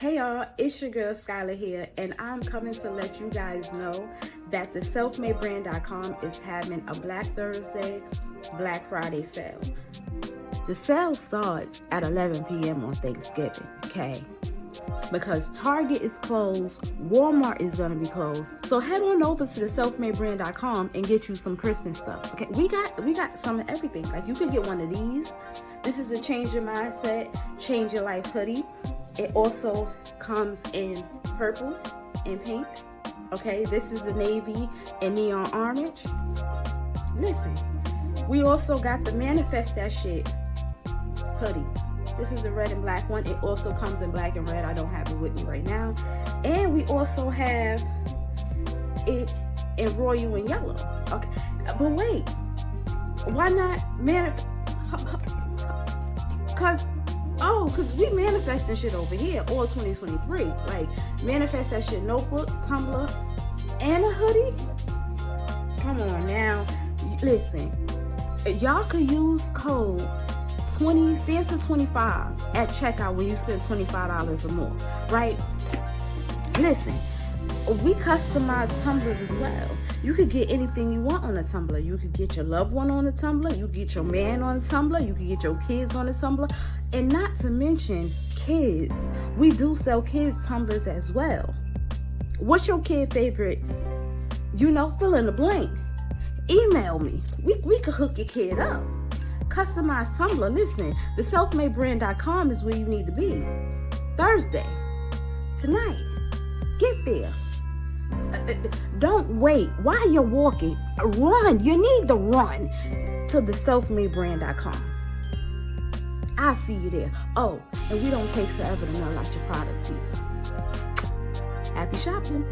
Hey y'all, it's your girl Skyla here, and I'm coming to let you guys know that the selfmadebrand.com is having a Black Thursday, Black Friday sale. The sale starts at 11 p.m. on Thanksgiving, okay? Because Target is closed, Walmart is gonna be closed. So head on over to the selfmadebrand.com and get you some Christmas stuff. Okay, we got some of everything. Like, you could get one of these. This is a Change Your Mindset, Change Your Life hoodie. It also comes in purple and pink. Okay, this is the navy and neon orange. Listen, we also got the Manifest That Shit hoodies. This is the red and black one. It also comes in black and red. I don't have it with me right now. And we also have it in royal and yellow. Okay, but wait, why not Cause we manifesting shit over here all 2023. Like, Manifest That Shit notebook, tumbler, and a hoodie. Come on now. Listen, y'all could use code 25 at checkout when you spend $25 or more, right? Listen, we customize tumblers as well. You could get anything you want on a tumbler. You could get your loved one on a tumbler. You could get your man on a tumbler. You could get your kids on a tumbler. And not to mention kids. We do sell kids tumblers as well. What's your kid favorite? Fill in the blank. Email me. We could hook your kid up. Customized tumbler. Listen, the selfmadebrand.com is where you need to be. Thursday. Tonight. Get there. Don't wait. While you're walking, run. You need to run to the selfmadebrand.com. I'll see you there. Oh, and we don't take forever to mail out your products either. Happy shopping.